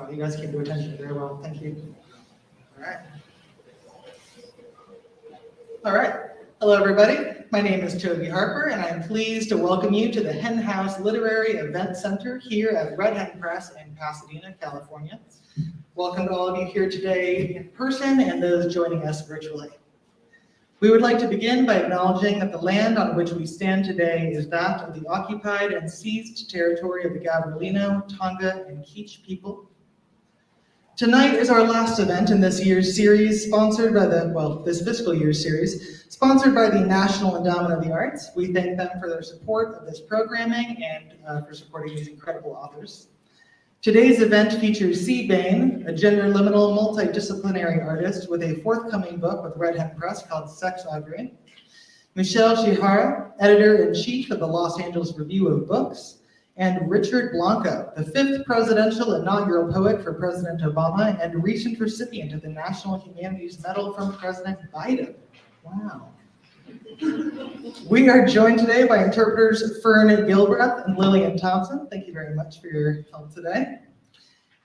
Oh, you guys came to attention very well. Thank you. All right. All right. Hello, everybody. My name is Toby Harper, and I'm pleased to welcome you to the Hen House Literary Event Center here at Red Hen Press in Pasadena, California. Welcome to all of you here today in person and those joining us virtually. We would like to begin by acknowledging that the land on which we stand today is that of the occupied and seized territory of the Gabrielino, Tonga, and Kizh people. Tonight is our last event in this year's series, sponsored by this fiscal year's series, sponsored by the National Endowment of the Arts. We thank them for their support of this programming and for supporting these incredible authors. Today's event features Bain, a gender-liminal, multidisciplinary artist with a forthcoming book with Red Hen Press called Sex Augury. Michelle Chihara, editor-in-chief of the Los Angeles Review of Books, and Richard Blanco, the 5th presidential inaugural poet for President Obama and recent recipient of the National Humanities Medal from President Biden. Wow. We are joined today by interpreters Fern Gilbreth and Lillian Thompson. Thank you very much for your help today.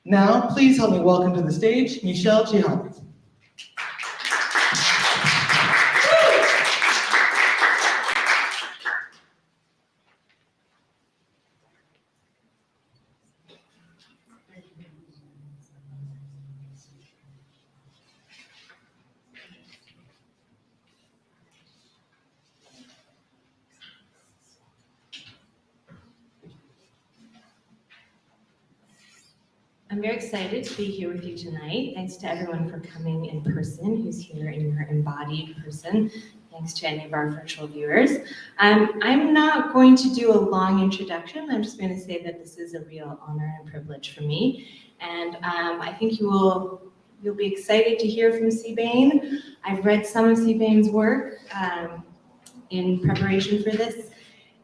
Now, please help me welcome to the stage Michelle Chihara. I'm very excited to be here with you tonight. Thanks to everyone for coming in person, who's here in your embodied person. Thanks to any of our virtual viewers. I'm not going to do a long introduction. I'm just going to say that this is a real honor and privilege for me. And I think you'll be excited to hear from Bain. I've read some of Bain's work in preparation for this.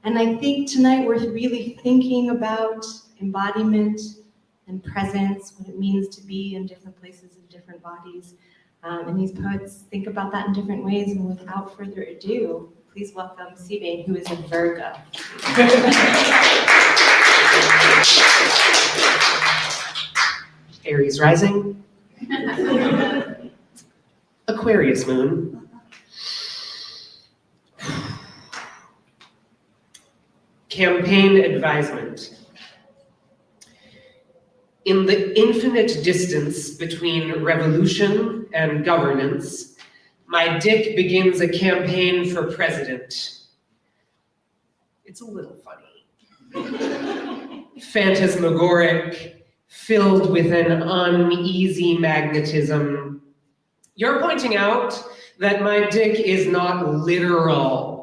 And I think tonight we're really thinking about embodiment and presence, what it means to be in different places in different bodies. And these poets think about that in different ways. And without further ado, please welcome Bain, who is a Virgo. Aries rising. Aquarius moon. Campaign advisement. In the infinite distance between revolution and governance, my dick begins a campaign for president. It's a little funny. Phantasmagoric, filled with an uneasy magnetism. You're pointing out that my dick is not literal,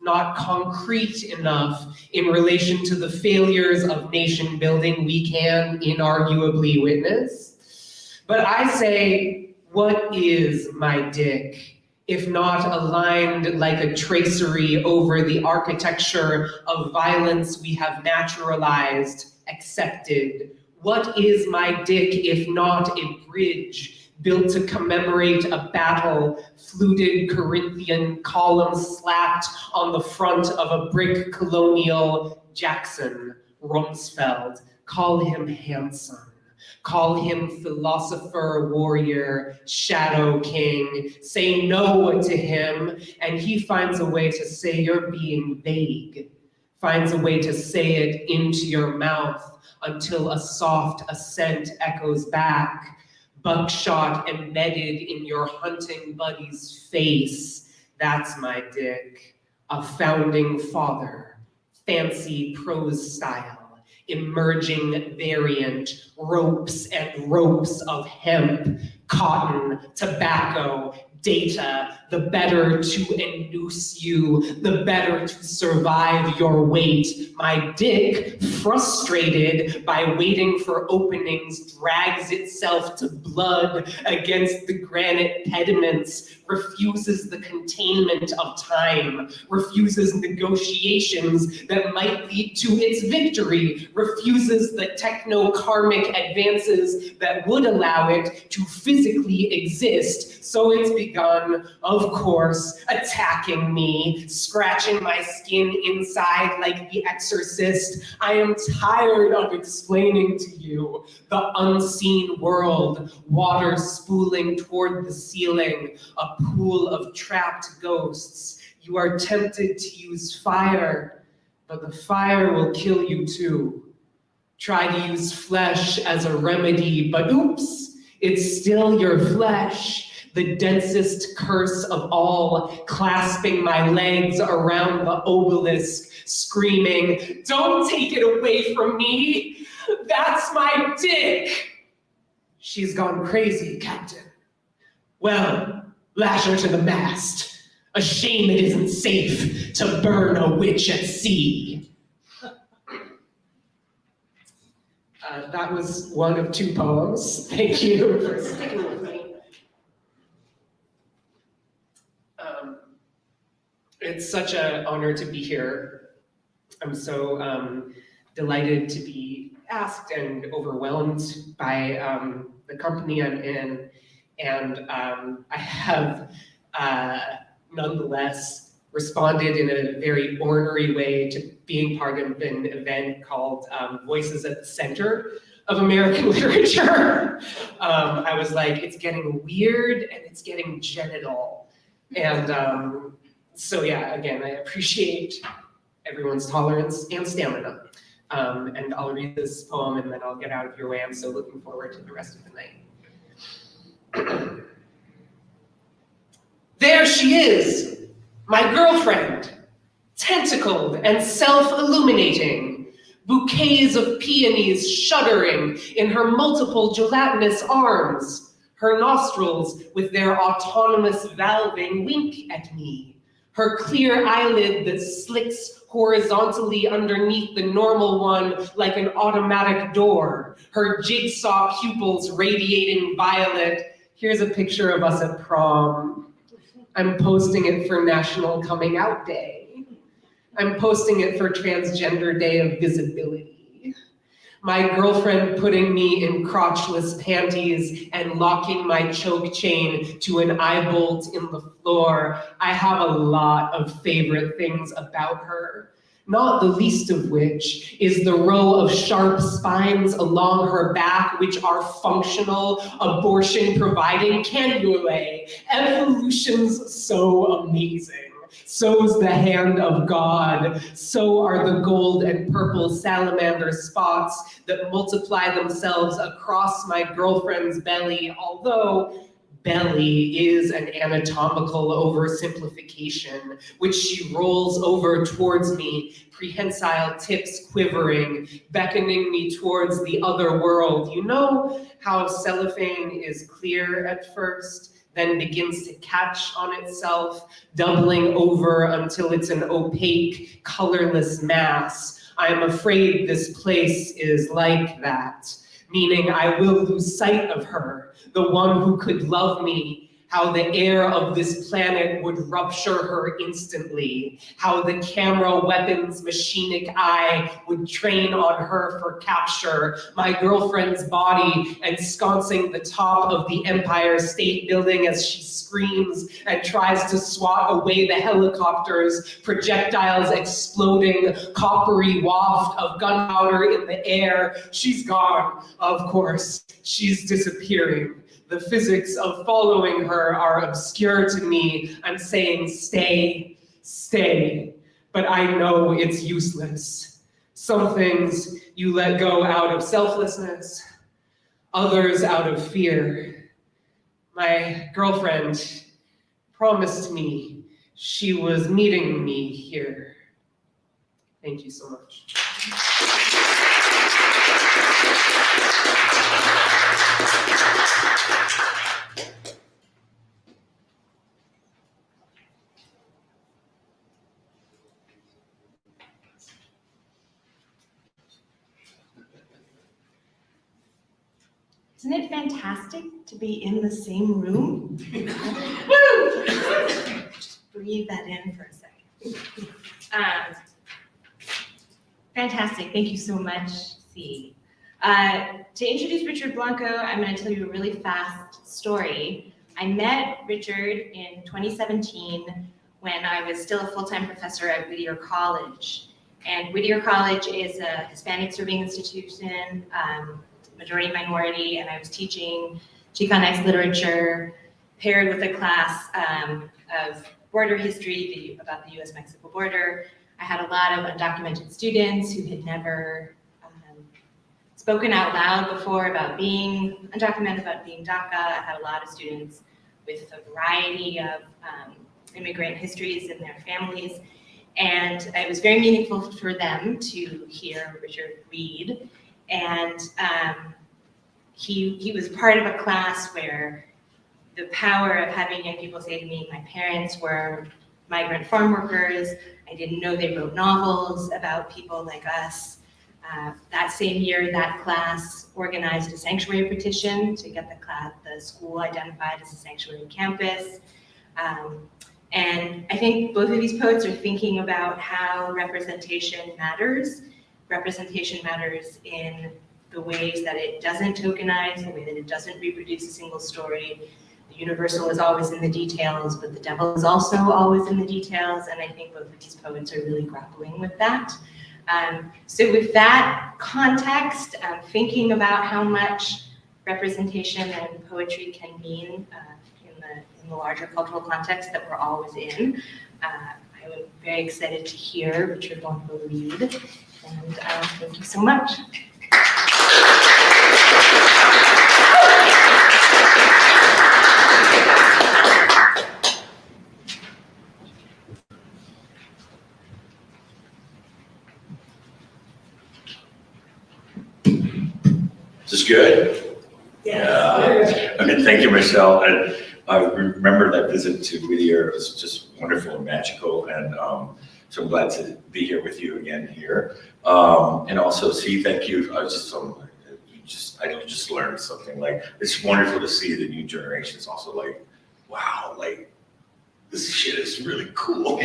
not concrete enough in relation to the failures of nation building we can inarguably witness. But I say, what is my dick, if not aligned like a tracery over the architecture of violence we have naturalized, accepted? What is my dick, if not a bridge built to commemorate a battle, fluted Corinthian columns slapped on the front of a brick colonial Jackson, Rumsfeld? Call him handsome. Call him philosopher, warrior, shadow king. Say no to him, and he finds a way to say you're being vague. Finds a way to say it into your mouth until a soft assent echoes back. Buckshot embedded in your hunting buddy's face. That's my dick. A founding father. Fancy prose style. Emerging variant. Ropes and ropes of hemp. Cotton. Tobacco. Data. The better to induce you. The better to survive your weight. My dick, frustrated by waiting for openings, drags itself to blood against the granite pediments, refuses the containment of time, refuses negotiations that might lead to its victory, refuses the techno-karmic advances that would allow it to physically exist. So it's begun, of course, attacking me, scratching my skin inside like The Exorcist. I am tired of explaining to you the unseen world, water spooling toward the ceiling, a pool of trapped ghosts. You are tempted to use fire, but the fire will kill you too. Try to use flesh as a remedy, but oops, it's still your flesh. The densest curse of all, clasping my legs around the obelisk, screaming, "Don't take it away from me! That's my dick!" She's gone crazy, Captain. Well, lash her to the mast. A shame it isn't safe to burn a witch at sea. That was one of 2 poems. Thank you for sticking with me. It's such an honor to be here. I'm so delighted to be asked and overwhelmed by the company I'm in. And I have nonetheless responded in a very ornery way to being part of an event called Voices at the Center of American Literature. I was like, it's getting weird and it's getting genital. And so yeah, again, I appreciate everyone's tolerance and stamina. And I'll read this poem and then I'll get out of your way. I'm so looking forward to the rest of the night. There she is, my girlfriend, tentacled and self-illuminating, bouquets of peonies shuddering in her multiple gelatinous arms, her nostrils with their autonomous valving wink at me, her clear eyelid that slicks horizontally underneath the normal one like an automatic door, her jigsaw pupils radiating violet. Here's a picture of us at prom. I'm posting it for National Coming Out Day. I'm posting it for Transgender Day of Visibility. My girlfriend putting me in crotchless panties and locking my choke chain to an eye bolt in the floor. I have a lot of favorite things about her, not the least of which is the row of sharp spines along her back, which are functional, abortion-providing cannulae. Evolution's so amazing. So's the hand of God. So are the gold and purple salamander spots that multiply themselves across my girlfriend's belly, although belly is an anatomical oversimplification, which she rolls over towards me, prehensile tips quivering, beckoning me towards the other world. You know how cellophane is clear at first, then begins to catch on itself, doubling over until it's an opaque, colorless mass. I am afraid this place is like that, meaning I will lose sight of her, the one who could love me, how the air of this planet would rupture her instantly, how the camera weapon's machinic eye would train on her for capture, my girlfriend's body ensconcing the top of the Empire State Building as she screams and tries to swat away the helicopters, projectiles exploding, coppery waft of gunpowder in the air. She's gone, of course, she's disappearing. The physics of following her are obscure to me. I'm saying stay, stay, but I know it's useless. Some things you let go out of selflessness, others out of fear. My girlfriend promised me she was meeting me here. Thank you so much. Isn't it fantastic to be in the same room? Woo! Just breathe that in for a second. Fantastic, thank you so much, C. To introduce Richard Blanco, I'm going to tell you a really fast story. I met Richard in 2017 when I was still a full-time professor at Whittier College. And Whittier College is a Hispanic serving institution, majority minority, and I was teaching Chicanx literature paired with a class of border history about the US-Mexico border. I had a lot of undocumented students who had never spoken out loud before about being undocumented, about being DACA. I had a lot of students with a variety of immigrant histories in their families. And it was very meaningful for them to hear Richard read. And he was part of a class where the power of having young people say to me, my parents were migrant farm workers. I didn't know they wrote novels about people like us. That same year, that class organized a sanctuary petition to get the school identified as a sanctuary campus. And I think both of these poets are thinking about how representation matters. Representation matters in the ways that it doesn't tokenize, the way that it doesn't reproduce a single story. The universal is always in the details, but the devil is also always in the details. And I think both of these poets are really grappling with that. So with that context, thinking about how much representation and poetry can mean in the larger cultural context that we're always in, I'm very excited to hear Richard Blanco read, and thank you so much. Is this good? Yeah. I mean, thank you, Michelle. And I remember that visit to Whittier. It was just wonderful and magical. And so I'm glad to be here with you again here. And also, C, thank you. I just learned something. Like, it's wonderful to see the new generation is also like, wow, like, this shit is really cool.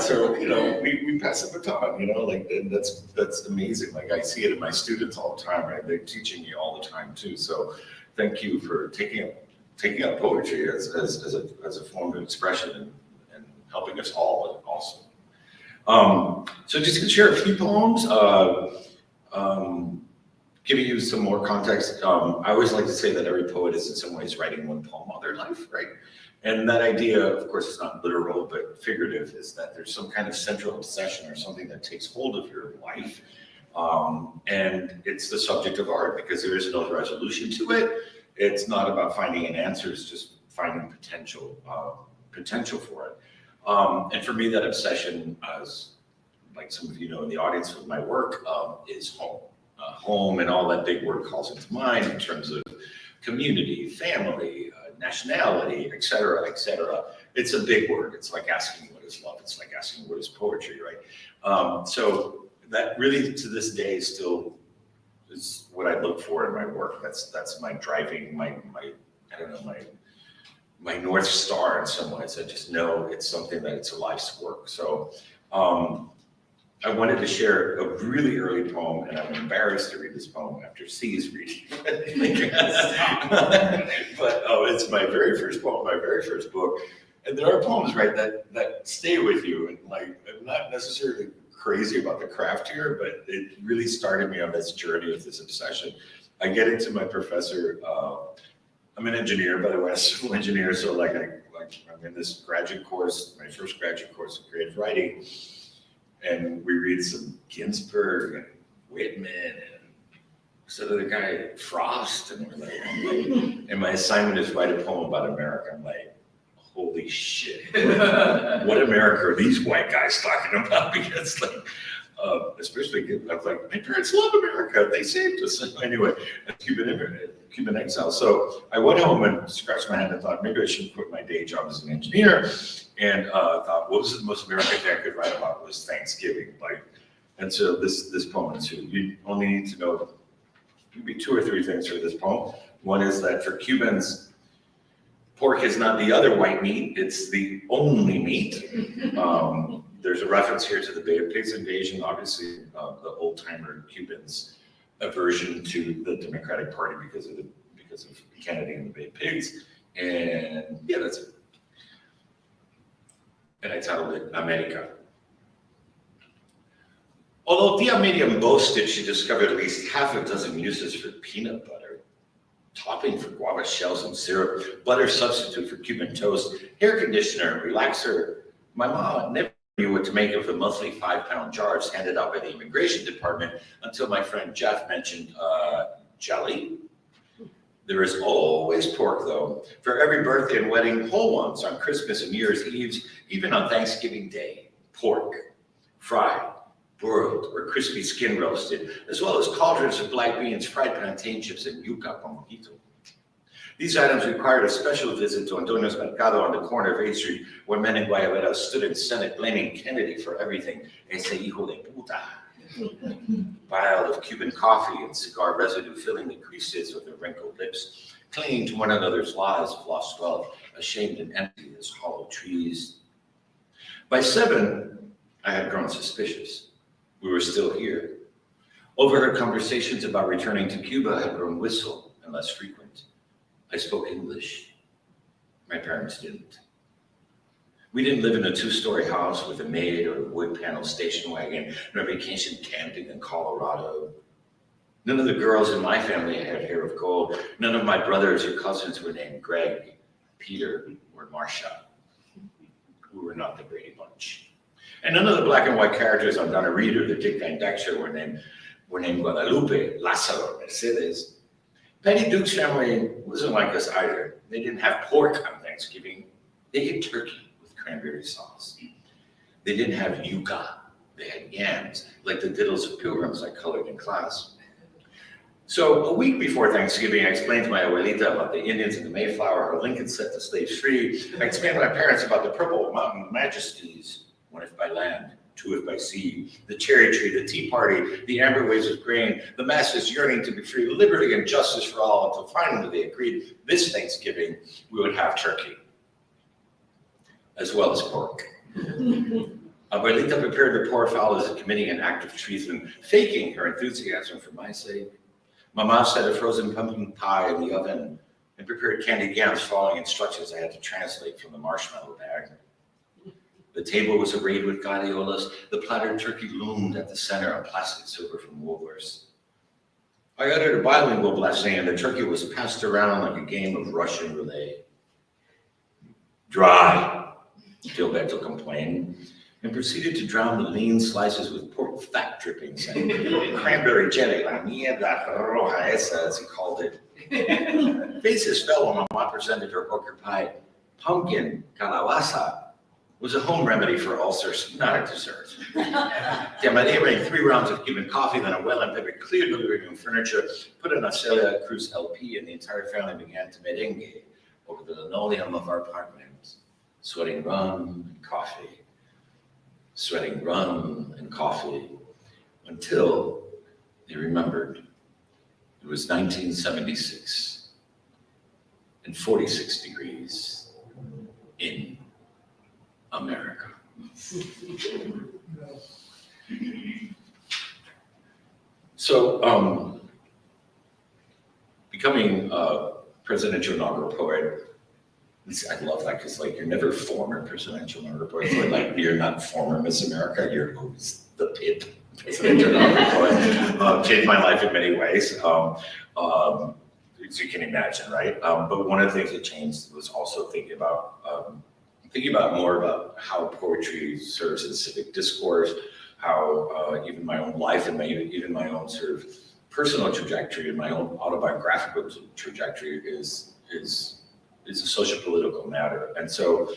So, we pass the baton, like, and that's amazing. Like, I see it in my students all the time, right? They're teaching me all the time too. So thank you for taking up poetry as a form of expression and helping us all also. So just to share a few poems, giving you some more context. I always like to say that every poet is in some ways writing one poem all their life, right? And that idea, of course, is not literal, but figurative, is that there's some kind of central obsession or something that takes hold of your life. And it's the subject of art because there is no resolution to it. It's not about finding an answer, it's just finding potential for it. And for me, that obsession, as like some of you know in the audience with my work, is home. Home and all that big word calls into mind in terms of community, family, nationality, et cetera, et cetera. It's a big word. It's like asking what is love. It's like asking what is poetry, right? So that really to this day still is what I look for in my work. That's my driving, my North Star in some ways. I just know it's something that it's a life's work. So I wanted to share a really early poem, and I'm embarrassed to read this poem after C's reading it. But it's my very first poem, my very first book. And there are poems, right, that stay with you. And like, I'm not necessarily crazy about the craft here, but it really started me on this journey of this obsession. I get into my professor, I'm an engineer, by the way, a civil engineer. So like I'm in this graduate course, my first graduate course in creative writing. And we read some Ginsberg and Whitman and so the guy Frost, and we're like, and my assignment is write a poem about America. I'm like, holy shit, what America are these white guys talking about? Because like, especially, I was like, my parents love America, they saved us. Anyway, Cuban exile. So I went home and scratched my head and thought maybe I should quit my day job as an engineer. And thought, what was the most American thing I could write about was Thanksgiving. And so this poem, so you only need to know maybe 2 or 3 things for this poem. One is that for Cubans, Pork is not the other white meat, it's the only meat. There's a reference here to the Bay of Pigs invasion, obviously the old-timer Cubans' aversion to the Democratic Party because of Kennedy and the Bay of Pigs. And yeah, that's it. And I titled it America. Although Tia Miriam boasted she discovered at least half a dozen uses for peanut butter, topping for guava shells and syrup, butter substitute for Cuban toast, hair conditioner, relaxer, my mom never knew what to make of the monthly 5-pound jars handed out by the immigration department until my friend Jeff mentioned jelly. There is always pork, though. For every birthday and wedding, whole ones on Christmas and New Year's Eves, even on Thanksgiving Day. Pork, fried, broiled, or crispy skin roasted, as well as cauldrons of black beans, fried plantain chips, and yuca con mojito. These items required a special visit to Antonio's Mercado on the corner of 8th Street, where men in Guayabera stood in Senate blaming Kennedy for everything. Ese hijo de puta. Vial of Cuban coffee and cigar residue filling the creases of their wrinkled lips, clinging to one another's lies of lost wealth, ashamed and empty as hollow trees. By 7, I had grown suspicious. We were still here. Overheard conversations about returning to Cuba had grown whistle and less frequent. I spoke English. My parents didn't. We didn't live in a 2-story house with a maid or a wood panel station wagon, nor vacation camping in Colorado. None of the girls in my family had hair of gold. None of my brothers or cousins were named Greg, Peter, or Marcia. We were not the Brady Bunch. And none of the black and white characters on Donna Reed or the Dick Van Dyke Show were named Guadalupe, Lázaro, Mercedes. Patty Duke's family wasn't like us either. They didn't have pork on Thanksgiving. They ate turkey with cranberry sauce. They didn't have yuca. They had yams, like the diddles of pilgrims I colored in class. So a week before Thanksgiving, I explained to my abuelita about the Indians and the Mayflower, how Lincoln set the slaves free. I explained to my parents about the Purple Mountain Majesties, 1 if by land, 2 if by sea, the cherry tree, the tea party, the amber waves of grain, the masses yearning to be free, liberty and justice for all, until finally they agreed this Thanksgiving we would have turkey, as well as pork. Abuelita prepared the poor fowl as committing an act of treason, faking her enthusiasm for my sake. Mama set a frozen pumpkin pie in the oven and prepared candied yams following instructions I had to translate from the marshmallow bag. The table was arrayed with gadiolas. The plattered turkey loomed at the center on plastic silver from Woolworths. I uttered a bilingual blessing, and the turkey was passed around like a game of Russian roulette. Dry, Gilberto complained, and proceeded to drown the lean slices with pork fat drippings and cranberry jelly, la mierda roja esa, as he called it. Faces fell when Mama presented her hooker pie. Pumpkin, calabaza, was a home remedy for ulcers, not a dessert. Tia Maria made 3 rounds of Cuban coffee, then Abuela and Pepe cleared the living room furniture, put in a Celia Cruz LP, and the entire family began to merengue over the linoleum of our apartment, sweating rum and coffee, sweating rum and coffee, until they remembered it was 1976 and 46 degrees in America. So, becoming a presidential inaugural poet, I love that because, like, you're never former presidential inaugural poet. So, like, you're not former Miss America, you're always the PIP presidential inaugural poet. Changed my life in many ways, as you can imagine, right? But one of the things that changed was also thinking about more about how poetry serves as civic discourse, how even my own life and even my own sort of personal trajectory and my own autobiographical trajectory is a social political matter. And so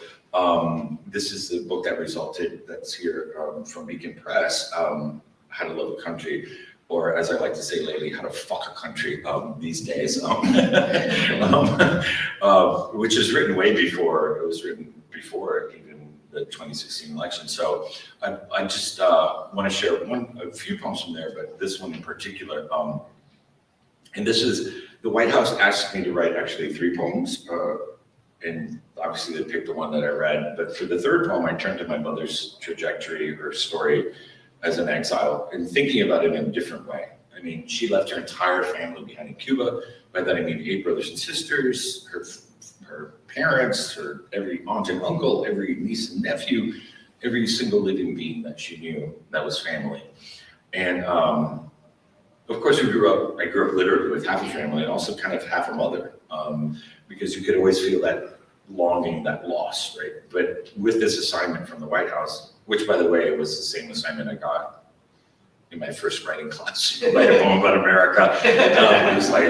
this is the book that's here from Beacon Press, How to Love a Country, or as I like to say lately, how to fuck a country these days, which is written way before, it was written before even the 2016 election. So I just want to share a few poems from there, but this one in particular. And this is, the White House asked me to write actually 3 poems And obviously they picked the one that I read, but for the third poem, I turned to my mother's trajectory, her story as an exile, and thinking about it in a different way. I mean, she left her entire family behind in Cuba. By that I mean 8 brothers and sisters, her parents, her every aunt and uncle, every niece and nephew, every single living being that she knew that was family. And of course, I grew up literally with half a family and also kind of half a mother, because you could always feel that longing, that loss, right? But with this assignment from the White House, which by the way, it was the same assignment I got in my first writing class, write a poem about America. It was like,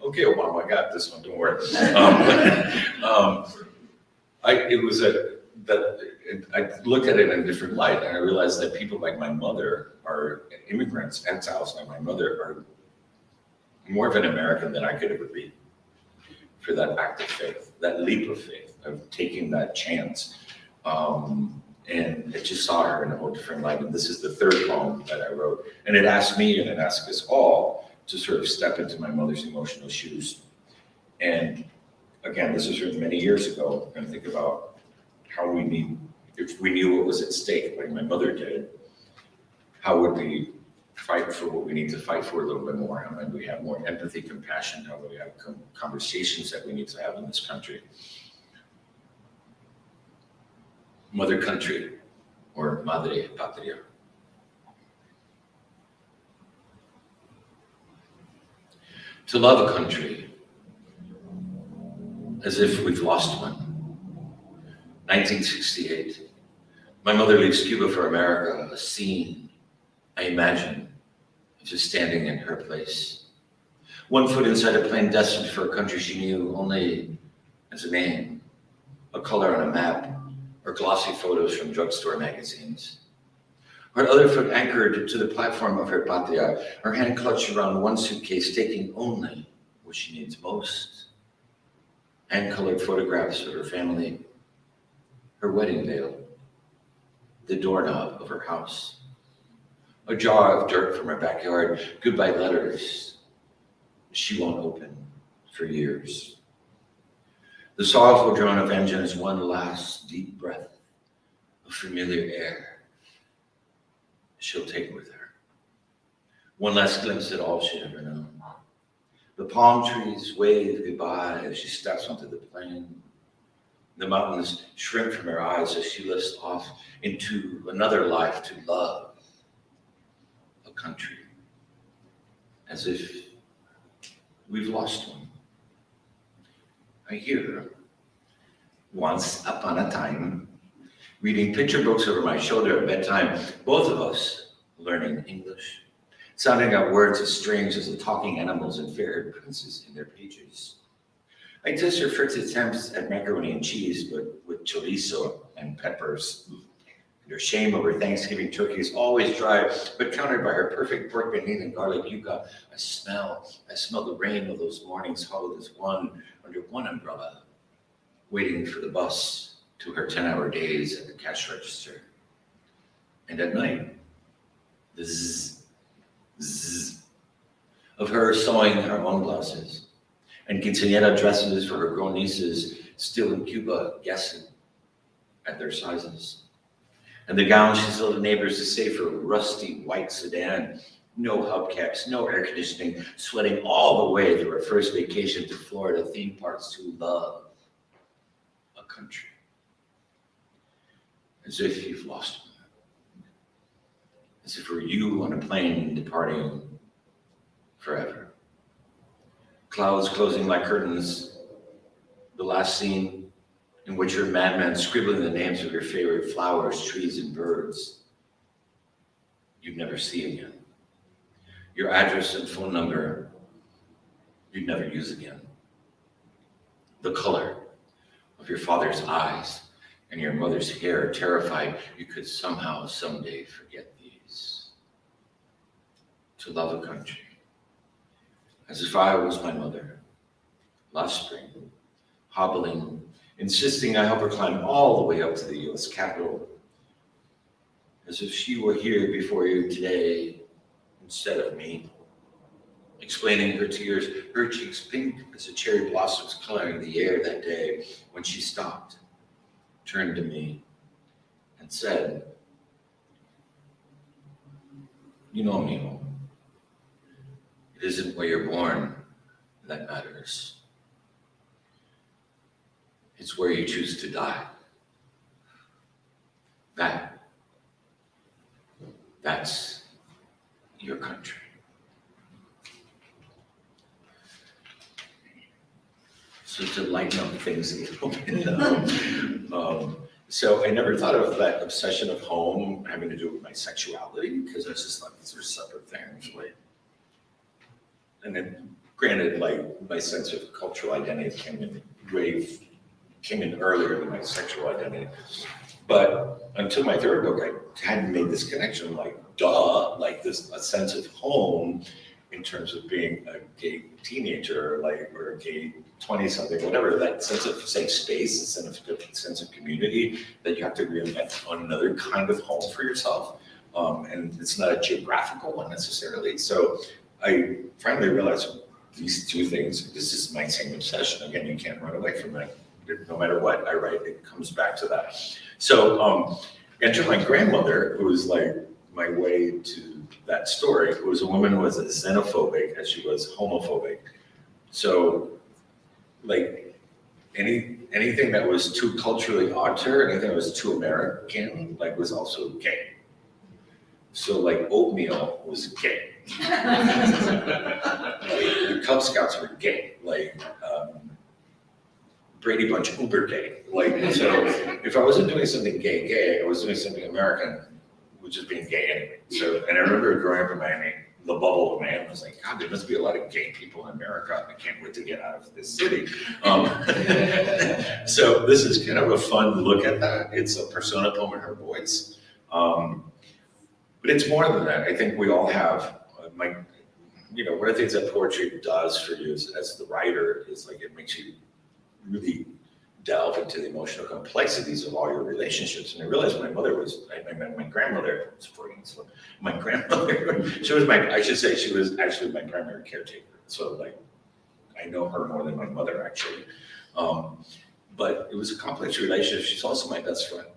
okay, Obama, I got this one, don't worry. I looked at it in a different light, and I realized that people like my mother are immigrants, exiles like my mother are more of an American than I could ever be for that act of faith, that leap of faith, of taking that chance. And I just saw her in a whole different light. And this is the third poem that I wrote. And it asked me and it asked us all to sort of step into my mother's emotional shoes. And again, this was written many years ago, and think about how we need, if we knew what was at stake, like my mother did, how would we fight for what we need to fight for a little bit more? How might we have more empathy, compassion? How do we have conversations that we need to have in this country? Mother country, or madre patria. To love a country as if we've lost one. 1968, my mother leaves Cuba for America, a scene I imagine just standing in her place. 1 foot inside a plane destined for a country she knew only as a name, a color on a map, or glossy photos from drugstore magazines. Her other foot anchored to the platform of her patria, her hand clutched around one suitcase, taking only what she needs most. Hand-colored photographs of her family, her wedding veil, the doorknob of her house, a jar of dirt from her backyard, goodbye letters she won't open for years. The sorrowful drone of engines, one last deep breath of familiar air she'll take with her. One last glimpse at all she'd ever known. The palm trees wave goodbye as she steps onto the plane. The mountains shrink from her eyes as she lifts off into another life to love a country, as if we've lost one. I hear her, once upon a time, reading picture books over my shoulder at bedtime, both of us learning English, sounding out words as strange as the talking animals and fair-haired princes in their pages. I test her Fritz's attempts at macaroni and cheese, but with chorizo and peppers. And her shame over Thanksgiving turkey is always dry, but countered by her perfect pork benin and garlic yuca. I smell the rain of those mornings huddled as one under one umbrella, waiting for the bus to her 10-hour days at the cash register. And at night, the zzz, zzz of her sewing her own blouses and quinceañera dresses for her grown nieces still in Cuba, guessing at their sizes. And the gowns she sold to neighbors to save for a rusty white sedan, no hubcaps, no air conditioning, sweating all the way through her first vacation to Florida theme parks to love a country. As if you've lost one. As if it were you on a plane departing forever. Clouds closing like curtains, the last scene in which you're a madman scribbling the names of your favorite flowers, trees, and birds you'd never see again. Your address and phone number you'd never use again. The color of your father's eyes and your mother's hair, terrified you could somehow, someday forget these. To love a country, as if I was my mother, last spring, hobbling, insisting I help her climb all the way up to the U.S. Capitol, as if she were here before you today instead of me, explaining her tears, her cheeks pink as the cherry blossoms coloring the air that day, when she stopped, turned to me, and said, "You know, Mio, it isn't where you're born that matters. It's where you choose to die. That's your country." So to lighten up things a little bit, so I never thought of that obsession of home having to do with my sexuality, because I just thought these were separate things. Like, and then granted, like my sense of cultural identity came in earlier than my sexual identity. But until my third book, I hadn't made this connection, like, duh, like this, a sense of home in terms of being a gay teenager, like, or a gay 20-something, whatever, that sense of safe space, a sense of community that you have to reinvent on another kind of home for yourself. And it's not a geographical one necessarily. So I finally realized these two things, this is my same obsession. Again, you can't run away from it. No matter what I write, it comes back to that. So enter my grandmother, who was like my way to that story, who was a woman who was as xenophobic as she was homophobic. So like anything that was too culturally odd to her, anything that was too American, like was also gay. So like oatmeal was gay. The Cub Scouts were gay. Like Brady Bunch uber gay. Like, so if I wasn't doing something gay, I was doing something American, which is being gay anyway. So, and I remember growing up in Miami, the bubble of Miami was like, God, there must be a lot of gay people in America. I can't wait to get out of this city. So this is kind of a fun look at that. It's a persona poem in her voice. But it's more than that. I think we all have, one of the things that poetry does for you as the writer is like, it makes you really delve into the emotional complexities of all your relationships. And I realized my grandmother, my grandmother, she was actually my primary caretaker. So like, I know her more than my mother actually. But it was a complex relationship. She's also my best friend,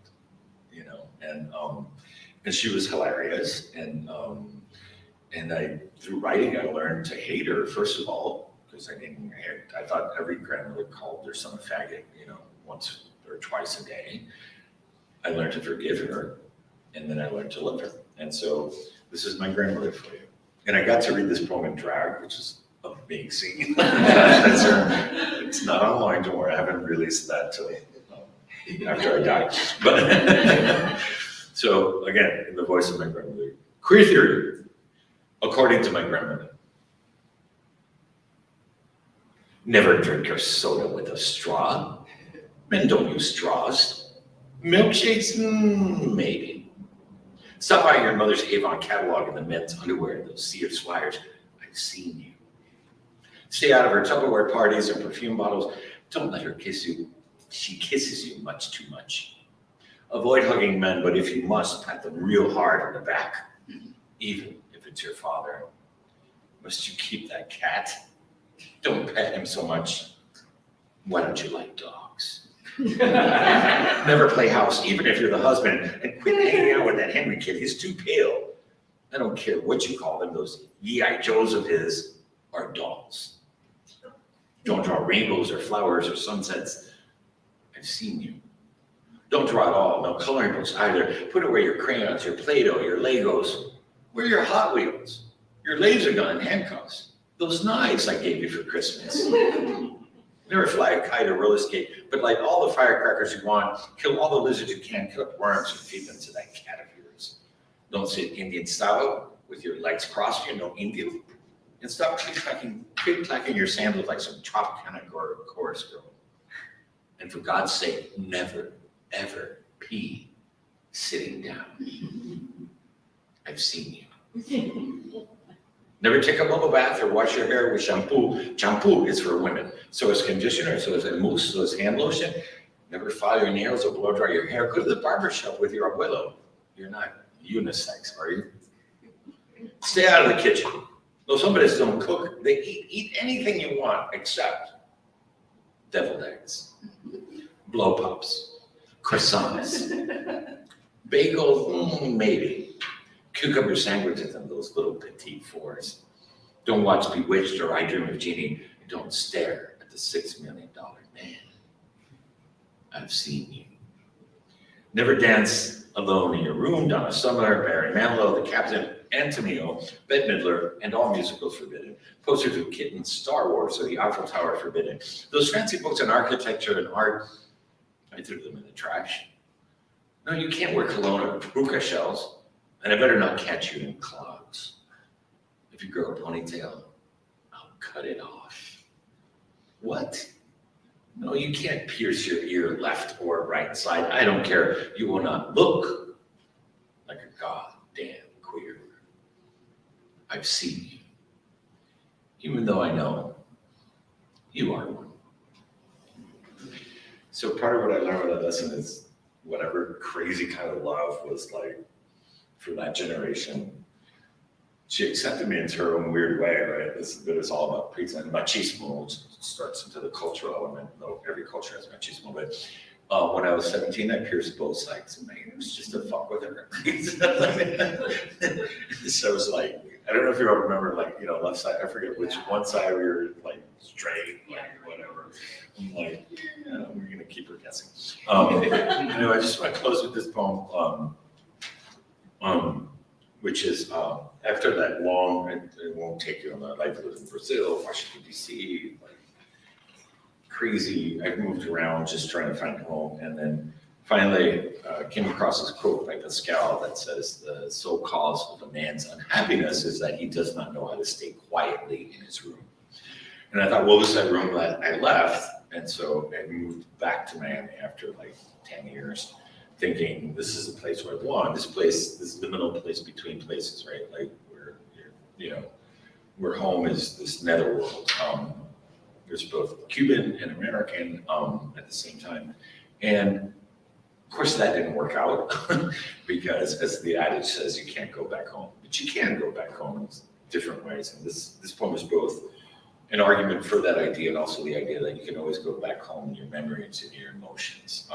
and she was hilarious. And through writing, I learned to hate her, first of all, because I thought every grandmother called their son a faggot, once or twice a day. I learned to forgive her, and then I learned to love her. And so this is my grandmother for you. And I got to read this poem in drag, which is amazing. It's not online, don't worry, I haven't released that till after I die. But so again, in the voice of my grandmother, queer theory, according to my grandmother. Never drink your soda with a straw. Men don't use straws. Milkshakes, maybe. Stop by your mother's Avon catalog in the men's underwear and those Sears flyers. I've seen you. Stay out of her Tupperware parties and perfume bottles. Don't let her kiss you. She kisses you much too much. Avoid hugging men, but if you must, pat them real hard on the back, even if it's your father. Must you keep that cat? Don't pet him so much. Why don't you like dogs? Never play house, even if you're the husband, and quit hanging out with that Henry kid. He's too pale. I don't care what you call them, those G.I. Joes of his are dolls. Don't draw rainbows or flowers or sunsets. I've seen you. Don't draw at all, no coloring books either. Put away your crayons, your Play-Doh, your Legos. Where are your Hot Wheels? Your laser gun and handcuffs. Those knives I gave you for Christmas. Never fly a kite or roller skate, but light all the firecrackers you want, kill all the lizards you can, kill up worms and feed them to that cat of yours. Don't sit Indian style with your legs crossed, you're no Indian. And stop click-clacking your sandals like some Tropicana chorus girl. And for God's sake, never, ever pee sitting down. I've seen you. Never take a bubble bath or wash your hair with shampoo. Shampoo is for women. So is conditioner, so is a mousse, so is hand lotion. Never file your nails or blow dry your hair. Go to the barber shop with your abuelo. You're not unisex, are you? Stay out of the kitchen. Though some of us don't cook, they eat anything you want except deviled eggs, blow pops, croissants, bagels, maybe, cucumber sandwiches and those little petite fours. Don't watch Bewitched or I Dream of Jeannie. Don't stare at the $6 million man. I've seen you. Never dance alone in your room, Donna Summer, Barry Manilow, The Captain, Antonio, Bette Midler, and all musicals forbidden. Posters of Kittens, Star Wars, or the Eiffel Tower forbidden. Those fancy books on architecture and art, I threw them in the trash. No, you can't wear cologne or puka shells, and I better not catch you in clogs. If you grow a ponytail, I'll cut it off. What? No, you can't pierce your ear left or right side. I don't care. You will not look like a goddamn queer. I've seen you, even though I know you are one. So part of what I learned with that lesson is whatever crazy kind of love was like for that generation, she accepted me into her own weird way, right? This is all about pretend. Machismo starts into the cultural element, though every culture has machismo. But when I was 17, I pierced both sides of my ears just to fuck with her. So it was like, I don't know if you all remember, like, you know, left side, I forget which one side we were like straight, like whatever. I'm like, yeah, we're gonna keep her guessing. Anyway, I just want to close with this poem. Which is after that long, it won't take you on that life. I lived in Brazil, Washington, D.C., like crazy. I moved around just trying to find home. And then finally came across this quote by Pascal that says, the sole cause of a man's unhappiness is that he does not know how to stay quietly in his room. And I thought, well, this is that room that I left. And so I moved back to Miami after like 10 years. Thinking this is a place where I belong. This place, this liminal place between places, right? Like where you know, where home is this netherworld. There's both Cuban and American at the same time, and of course that didn't work out because, as the adage says, you can't go back home, but you can go back home in different ways. And this poem is both an argument for that idea and also the idea that you can always go back home in your memories and your emotions.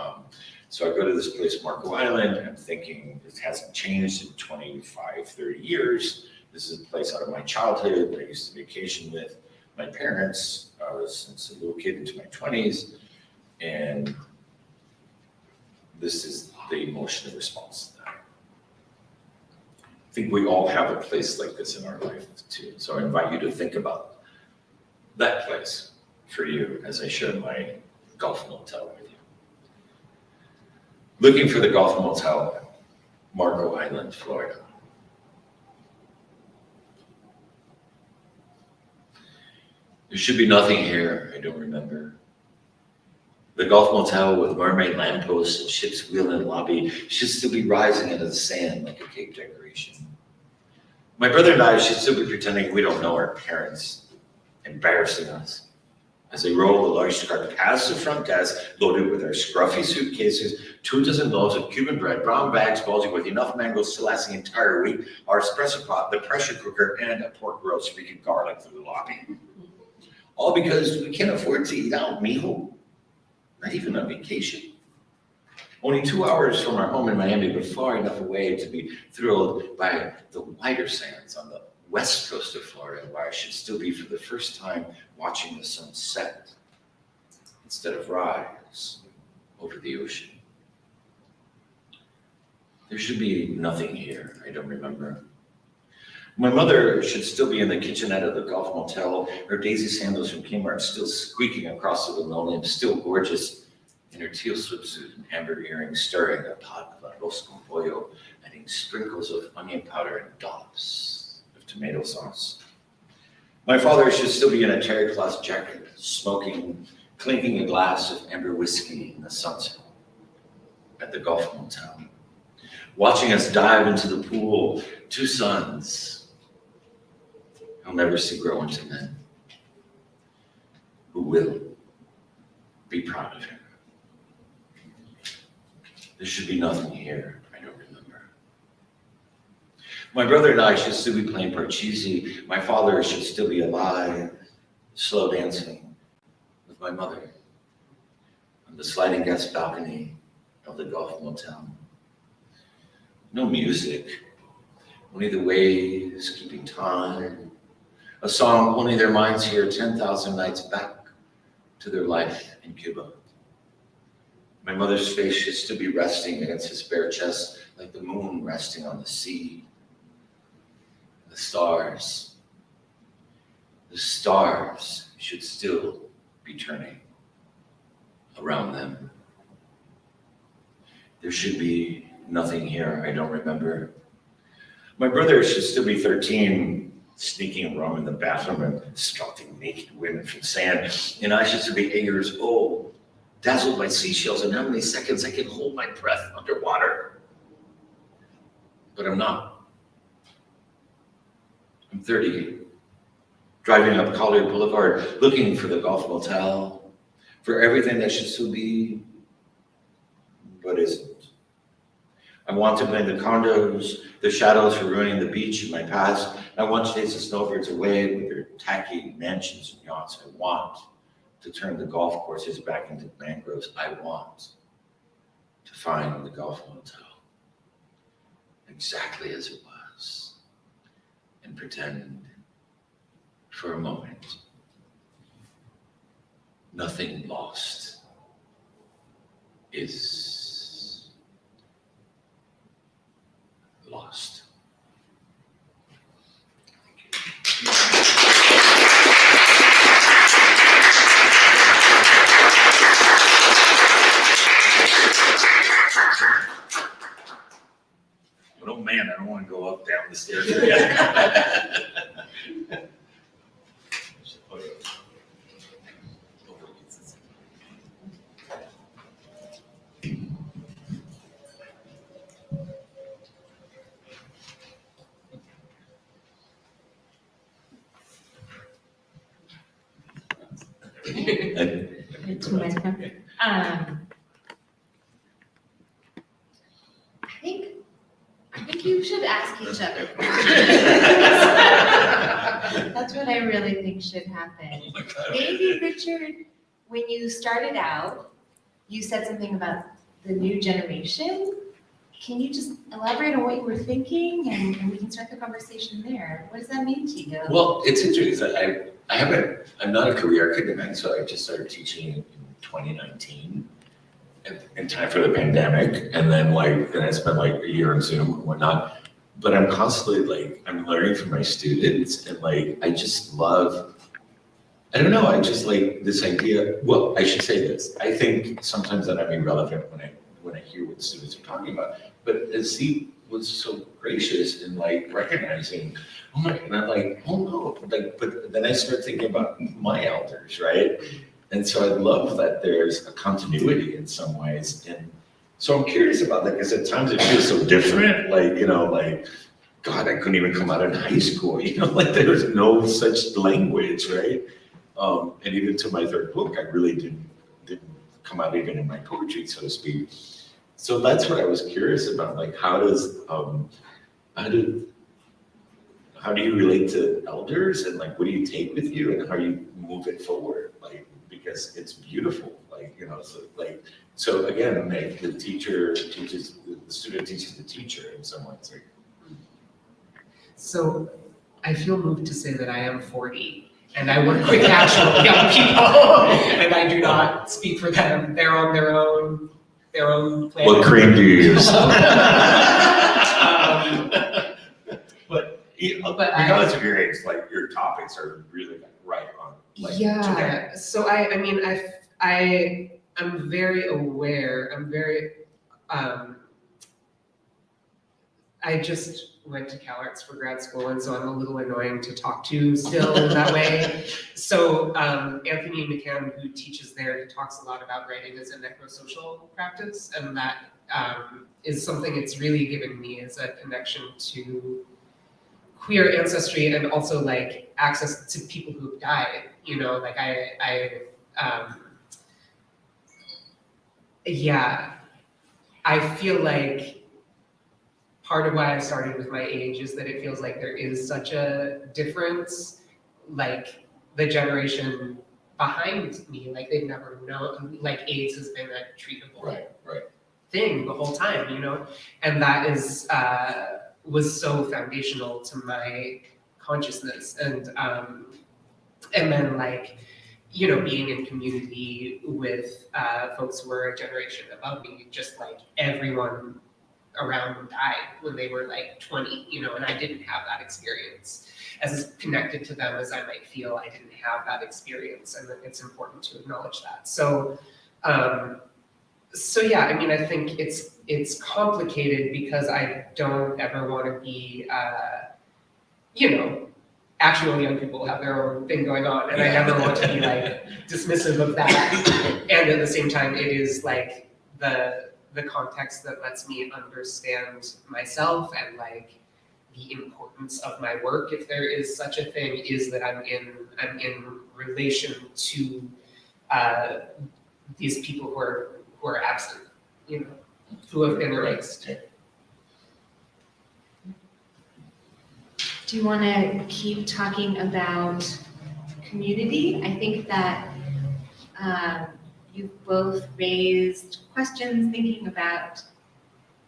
So I go to this place, Marco Island, and I'm thinking it hasn't changed in 25, 30 years. This is a place out of my childhood that I used to vacation with my parents. I was since a little kid into my 20s. And this is the emotional response to that. I think we all have a place like this in our life too. So I invite you to think about that place for you as I share my golf motel with you. Looking for the golf motel, Marco Island, Florida. There should be nothing here, I don't remember. The golf motel with mermaid lampposts and ship's wheel in the lobby should still be rising out of the sand like a cake decoration. My brother and I should still be pretending we don't know our parents, embarrassing us. As they roll the large cart past the front desk, loaded with our scruffy suitcases, 2 dozen loaves of Cuban bread, brown bags bulging with enough mangoes to last the entire week, our espresso pot, the pressure cooker, and a pork roast freaking garlic through the lobby. All because we can't afford to eat out, mijo. Not even on vacation. Only 2 hours from our home in Miami, but far enough away to be thrilled by the wider sands on the west coast of Florida, where I should still be for the first time watching the sun set instead of rise over the ocean. There should be nothing here, I don't remember. My mother should still be in the kitchenette of the golf motel, her daisy sandals from Kmart still squeaking across the linoleum, still gorgeous in her teal swimsuit and amber earrings, stirring a pot of arroz con pollo, adding sprinkles of onion powder and dollops of tomato sauce. My father should still be in a terry cloth jacket, smoking, clinking a glass of amber whiskey in the sunset at the golf motel, watching us dive into the pool, 2 sons he'll never see grow into men, who will be proud of him. There should be nothing here, I don't remember. My brother and I should still be playing parcheesi. My father should still be alive, slow dancing with my mother on the sliding glass balcony of the Golf Motel. No music, only the waves keeping time. A song only their minds hear 10,000 nights back to their life in Cuba. My mother's face should still be resting against his bare chest like the moon resting on the sea. The stars should still be turning around them. There should be nothing here I don't remember. My brother should still be 13, sneaking around in the bathroom and stalking naked women from sand. And I should still be 8 years old, dazzled by seashells and how many seconds I can hold my breath underwater. But I'm not. I'm 30, driving up Collier Boulevard, looking for the Golf Motel, for everything that should still be, but isn't. I want to blame the condos, the shadows for ruining the beach in my past. I want to chase the snowbirds away with their tacky mansions and yachts. I want to turn the golf courses back into mangroves. I want to find the Golf Motel exactly as it was and pretend for a moment nothing lost is lost. But oh man, I don't want to go up down the stairs again. Too much. I think you should ask each other. That's what I really think should happen. Oh my God. Maybe, Richard, when you started out, you said something about the new generation. Can you just elaborate on what you were thinking and we can start the conversation there? What does that mean to you? Well, it's interesting. I'm not a career academic, so I just started teaching in 2019 in time for the pandemic. And then I spent like a year on Zoom and whatnot. But I'm constantly I'm learning from my students and I just love, I don't know, I just like this idea. Well, I should say this. I think sometimes that I'm irrelevant when I hear what the students are talking about. But Z was so gracious in recognizing, oh my, and I'm like, oh no, but then I start thinking about my elders, right? And so I love that there's a continuity in some ways. And so I'm curious about that because at times it feels so different, God, I couldn't even come out in high school, there was no such language, right? And even to my third book, I really didn't come out even in my poetry, so to speak. So that's what I was curious about, how do you relate to elders and what do you take with you and how do you move it forward? Because it's beautiful, so again, the teacher teaches, the student teaches the teacher in some ways. So I feel moved to say that I am 40 and I work with actual young people and I do not speak for them. They're on their own planet. What cream do you use? But regardless of your age, your topics are really right on. Yeah. So I'm very aware. I just went to CalArts for grad school, and so I'm a little annoying to talk to still that way. So Anthony McCann, who teaches there, he talks a lot about writing as a necrosocial practice, and that is something it's really given me as a connection to queer ancestry and also access to people who have died. I feel like part of why I started with my age is that it feels like there is such a difference, like the generation behind me, like they've never known, like AIDS has been a treatable Right. thing the whole time, you know? And that is, was so foundational to my consciousness. And then like, you know, being in community with folks who were a generation above me, just like everyone around them died when they were like 20, you know, and I didn't have that experience. As connected to them as I might feel, I didn't have that experience, and it's important to acknowledge that. So, so yeah, I mean, I think it's complicated because I don't ever want to be, you know, actual young people have their own thing going on, and I never want to be like dismissive of that. And at the same time, it is like the context that lets me understand myself and like the importance of my work, if there is such a thing, is that I'm in relation to these people who are absent, you know, who have been erased. Do you want to keep talking about community? I think that you've both raised questions thinking about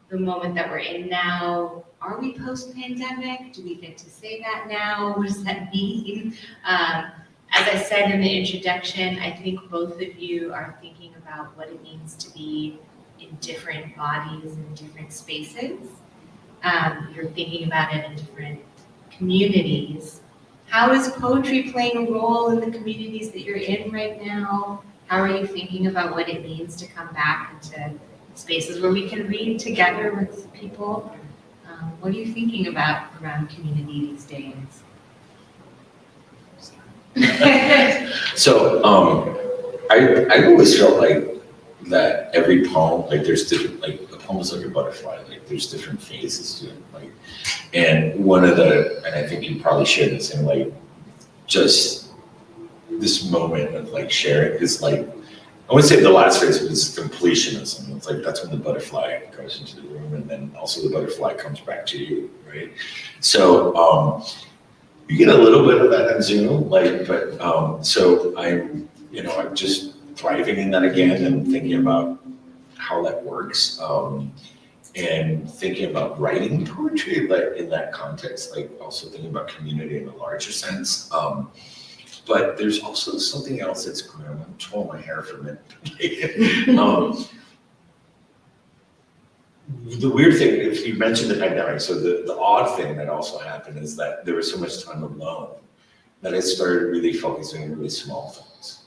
the moment that we're in now. Are we post-pandemic? Do we get to say that now? What does that mean? As I said in the introduction, I think both of you are thinking about what it means to be in different bodies and different spaces. You're thinking about it in different communities. How is poetry playing a role in the communities that you're in right now? How are you thinking about what it means to come back into spaces where we can read together with people? What are you thinking about around community these days? So, I always felt like that every poem, like there's different, like a poem is like a butterfly, like there's different phases to it, like, and one of the, and I think you probably share this in like, just this moment of like sharing is like, I wouldn't say the last phase was completionism. It's like, that's when the butterfly goes into the room and then also the butterfly comes back to you, right? So, you get a little bit of that on Zoom, like, but, so I'm, you know, I'm just thriving in that again and thinking about how that works. And thinking about writing poetry, like in that context, like also thinking about community in a larger sense. But there's also something else that's going on. I'm twirling my hair for a minute. The weird thing, if you mentioned the pandemic, so the odd thing that also happened is that there was so much time alone that I started really focusing on really small things.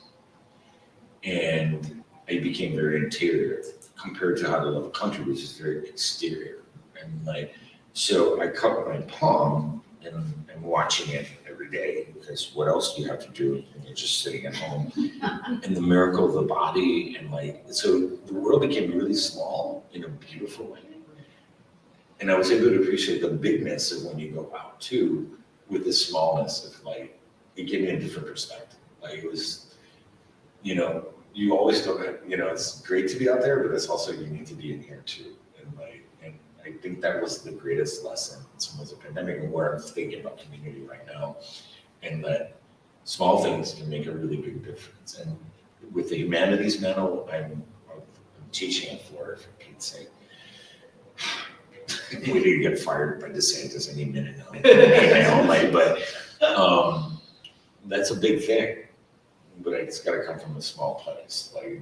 And I became very interior compared to how to love a country, which is very exterior. And like, so I cut my palm and I'm watching it every day because what else do you have to do when you're just sitting at home? And the miracle of the body and like, so the world became really small in a beautiful way. And I was able to appreciate the bigness of when you go out too, with the smallness of like, it gave me a different perspective. Like it was, you know, you always don't have, you know, it's great to be out there, but it's also, you need to be in here too. And like, and I think that was the greatest lesson in some ways of the pandemic and where I'm thinking about community right now. And that small things can make a really big difference. And with the Humanities medal, I'm teaching it for Pete's sake. We didn't get fired by DeSantis any minute now. But that's a big thing. But it's got to come from a small place. Like,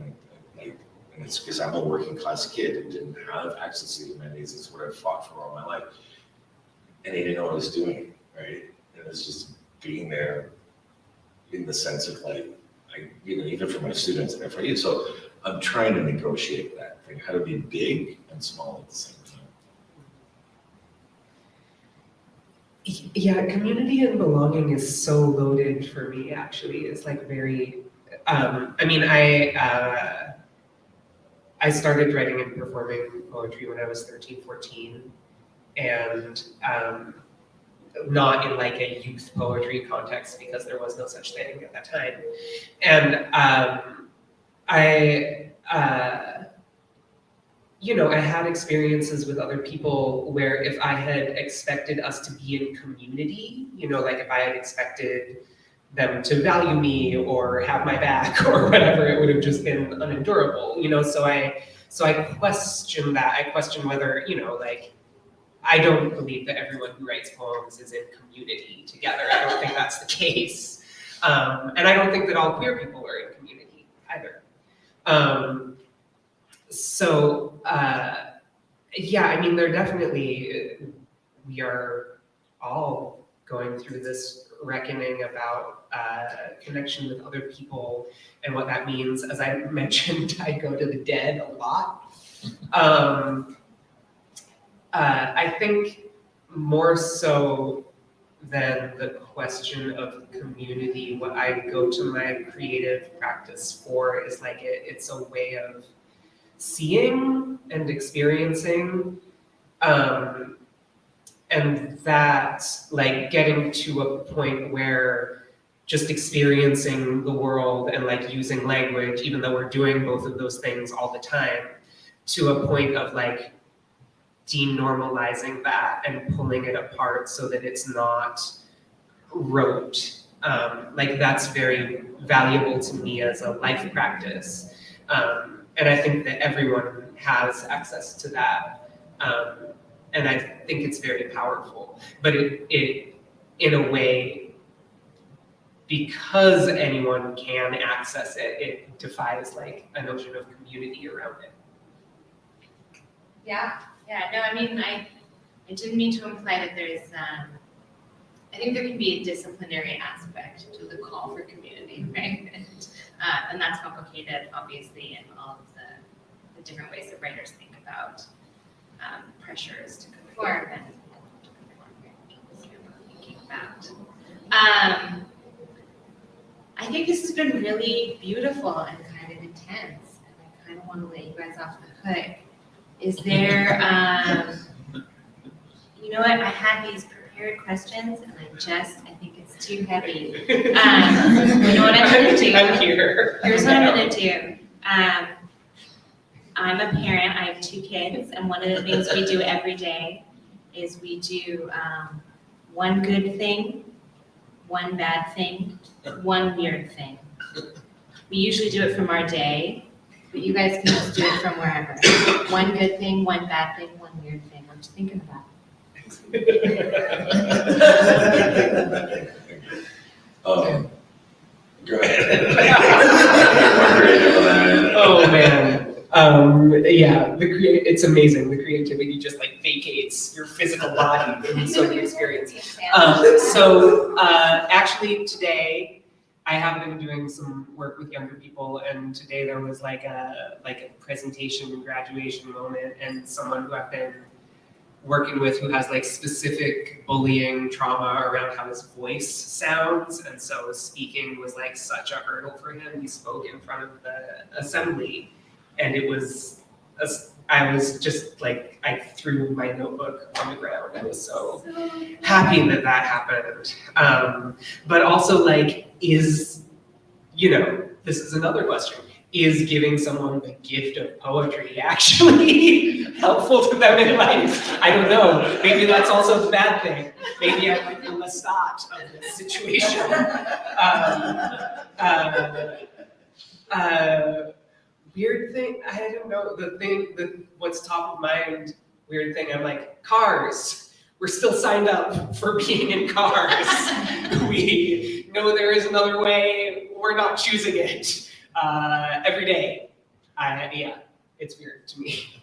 and it's because I'm a working class kid and didn't have access to humanities. It's what I fought for all my life. And I didn't know what I was doing, right? And it was just being there in the sense of like, you know, even for my students at FIU. So I'm trying to negotiate that thing, how to be big and small at the same time. Yeah, community and belonging is so loaded for me, actually. It's like very, I mean, I started writing and performing poetry when I was 13, 14, and not in like a youth poetry context because there was no such thing at that time. And I had experiences with other people where if I had expected us to be in community, like if I had expected them to value me or have my back or whatever, it would have just been unendurable, so I question that. I question whether, like, I don't believe that everyone who writes poems is in community together. I don't think that's the case. And I don't think that all queer people are in community either. Yeah, I mean, we are all going through this reckoning about connection with other people and what that means. As I mentioned, I go to the dead a lot. I think more so than the question of community, what I go to my creative practice for is like it's a way of seeing and experiencing, and that, like, getting to a point where just experiencing the world and like using language, even though we're doing both of those things all the time, to a point of like denormalizing that and pulling it apart so that it's not rote. Like that's very valuable to me as a life practice. And I think that everyone has access to that. And I think it's very powerful. But it in a way, because anyone can access it, it defies like a notion of community around it. Yeah, no, I mean, I didn't mean to imply that there's, I think there can be a disciplinary aspect to the call for community, right? And that's complicated, obviously, in all of the different ways that writers think about pressures to conform and to conform, which we're thinking about. I think this has been really beautiful and kind of intense, and I kind of want to let you guys off the hook. Is there, you know what, I had these prepared questions and I think it's too heavy. You know what I'm gonna do? I'm here. Here's what I'm gonna do. I'm a parent, I have 2 kids, and one of the things we do every day is we do one good thing, one bad thing, one weird thing. We usually do it from our day, but you guys can just do it from wherever. One good thing, one bad thing, one weird thing. What you thinking about? Go ahead. Oh man. Yeah, it's amazing. The creativity just like vacates your physical body in so many experiences. Actually today, I have been doing some work with younger people, and today there was like a presentation and graduation moment, and someone who I've been working with who has like specific bullying trauma around how his voice sounds, and so speaking was like such a hurdle for him. He spoke in front of the assembly, and it was, I was just like, I threw my notebook on the ground. I was so happy that happened. But also like, this is another question. Is giving someone the gift of poetry actually helpful to them in life? I don't know. Maybe that's also the bad thing. Maybe I'm like the Lestat of this situation. Weird thing, I don't know. What's top of mind, weird thing, I'm like, cars. We're still signed up for being in cars. We know there is another way. We're not choosing it. Every day. Yeah, it's weird to me.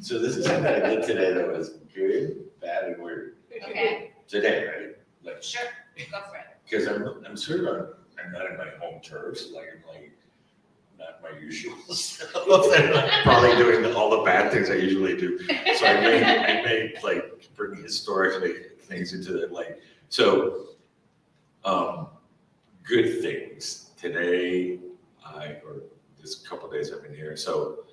So this is something I did today that was good, bad, and weird. Okay, Today, right? Like, sure, go for it. because I'm sort of, I'm not in my home turf, so like I'm like not my usual self. I'm probably doing all the bad things I usually do. So I may like bring historically things into it, like, so good things. Today, or this couple of days I've been here, so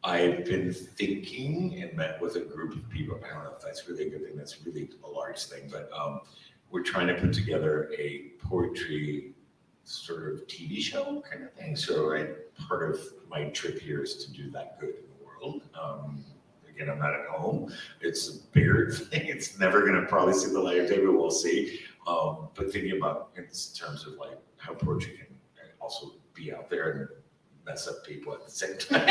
I've been thinking and met with a group of people. I don't know if that's really a good thing, that's really a large thing, but we're trying to put together a poetry sort of TV show kind of thing. So part of my trip here is to do that good in the world. again, I'm not at home. It's a bigger thing. It's never gonna probably see the light of day, but we'll see. But thinking about in terms of like how poetry can also be out there and mess up people at the same time.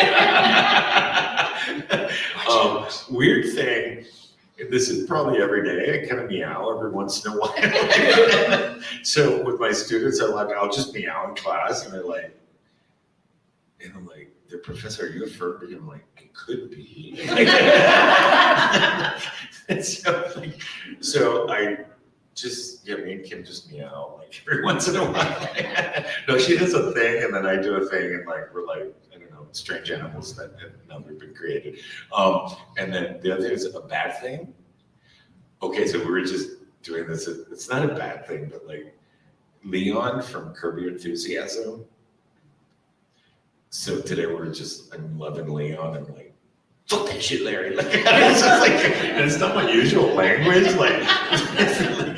Weird thing, this is probably every day, I kind of meow every once in a while. So with my students, I'll just meow in class and they're like, and I'm like, the professor, are you a Furby? I'm like, it could be. And so I just, me and Kim just meow like every once in a while. No, she does a thing and then I do a thing and like, we're like, I don't know, strange animals that have never been created. And then the other thing is a bad thing. Okay, so we were just doing this, it's not a bad thing, but like Leon from Curb Your Enthusiasm. So today I'm loving Leon and like, fuck that shit, Larry. Like, it's just like, and it's not my usual language. Like,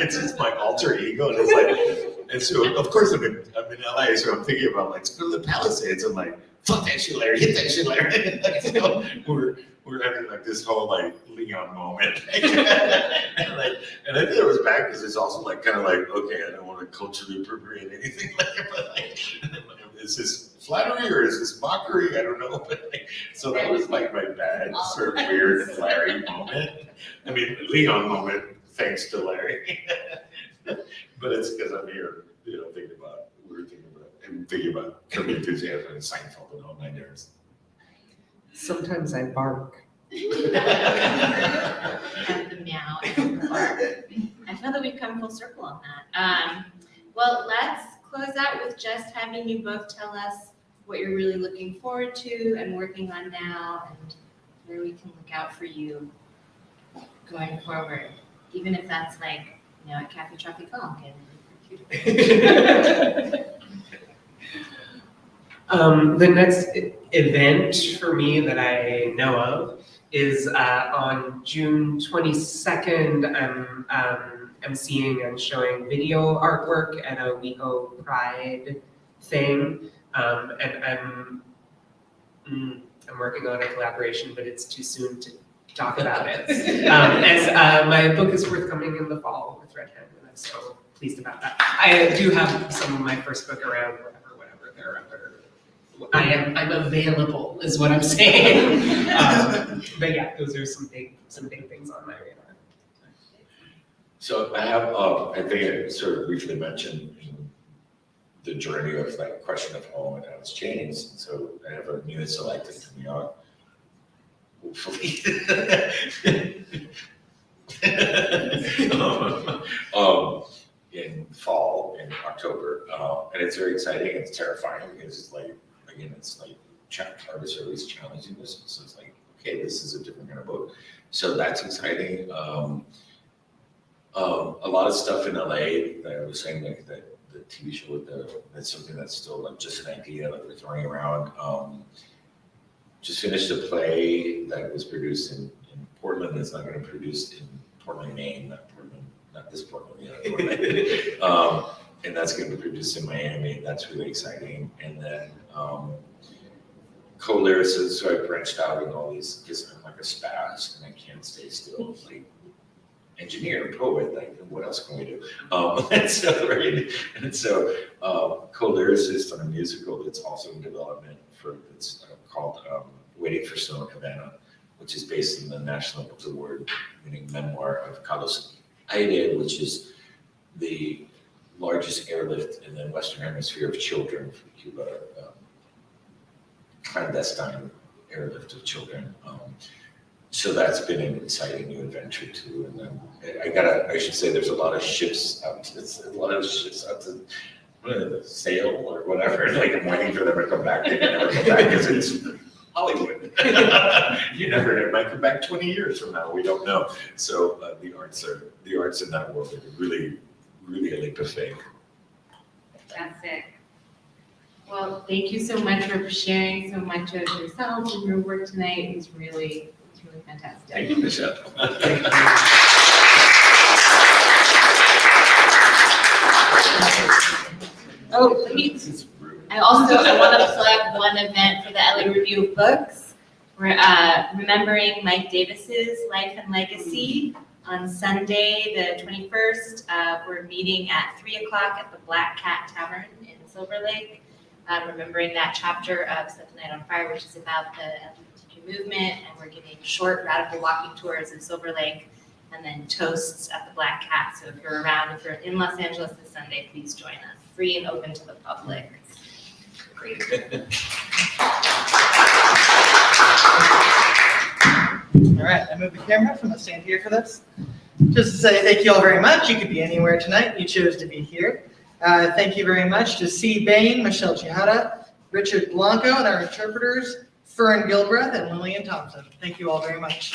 it's just my alter ego. And it's like, and so of course I'm in LA, so I'm thinking about like, let's go to the Palisades. I'm like, fuck that shit, Larry. Hit that shit, Larry. So we're having like this whole like Leon moment. And I think it was bad because it's also like kind of like, okay, I don't want to culturally appropriate anything like it, but like, is this flattery or is this mockery? I don't know. But like, so that was like my bad sort of weird Larry moment. I mean, Leon moment, thanks to Larry. But it's because I'm here, thinking about Curb Your Enthusiasm and Seinfeld and all 9 yards. Sometimes I bark. And the meow and the bark. I feel that we've come full circle on that. Well, let's close out with just having you both tell us what you're really looking forward to and working on now, and where we can look out for you going forward, even if that's like, at Cafe Tropical. The next event for me that I know of is on June 22nd. I'm seeing and showing video artwork at a WeHo Pride thing, and I'm working on a collaboration, but it's too soon to talk about it. And my book is forthcoming in the fall with Red Hen, and I'm so pleased about that. I do have some of my first book around, whatever. There are other. I'm available, is what I'm saying. But yeah, those are some big things on my radar. So I have, I think I sort of briefly mentioned the journey of that question of home and how it's changed. So I have a unit selected coming out, hopefully. In fall, in October, and it's very exciting. It's terrifying because it's like, again, it's like artists are always challenging this. So it's like, okay, this is a different kind of book. So that's exciting. A lot of stuff in LA that I was saying, like the TV show with that's something that's still like just an idea that we're throwing around. Just finished a play that was produced in Portland. That's not going to be produced in Portland, Maine, not this Portland, Portland. And that's going to be produced in Miami. That's really exciting. And then co-lyricists, so I branched out in all these, because I'm like a spaz and I can't stay still. Like engineer, poet, like what else can we do? And so co-lyricist on a musical that's also in development it's called Waiting for Snow in Havana, which is based on the National Award-winning memoir of Carlos Aire, which is the largest airlift in the Western Hemisphere of children from Cuba, clandestine airlift of children. So that's been an exciting new adventure too. And then I should say there's a lot of ships out to sail or whatever. Like I'm waiting for them to come back. They never come back because it's Hollywood. You never know. It might come back 20 years from now. We don't know. So the arts in that world are really, really a leap of faith. Fantastic. Well, thank you so much for sharing so much of yourself and your work tonight. It was really fantastic. Thank you, Michelle. Oh, please. I want to plug one event for the LA Review of Books. We're remembering Mike Davis's life and legacy on Sunday, the 21st. We're meeting at 3 o'clock at the Black Cat Tavern in Silver Lake, remembering that chapter of Set the Night on Fire, which is about the LGBTQ movement, and we're giving short radical walking tours in Silver Lake, and then toasts at the Black Cat. So if you're around, if you're in Los Angeles this Sunday, please join us. Free and open to the public. Great. All right, I moved the camera from the stand here for this. Just to say thank you all very much. You could be anywhere tonight. You chose to be here. Thank you very much to C. Bain, Michelle Chihara, Richard Blanco, and our interpreters, Fern Gilbreth and Lillian Thompson. Thank you all very much.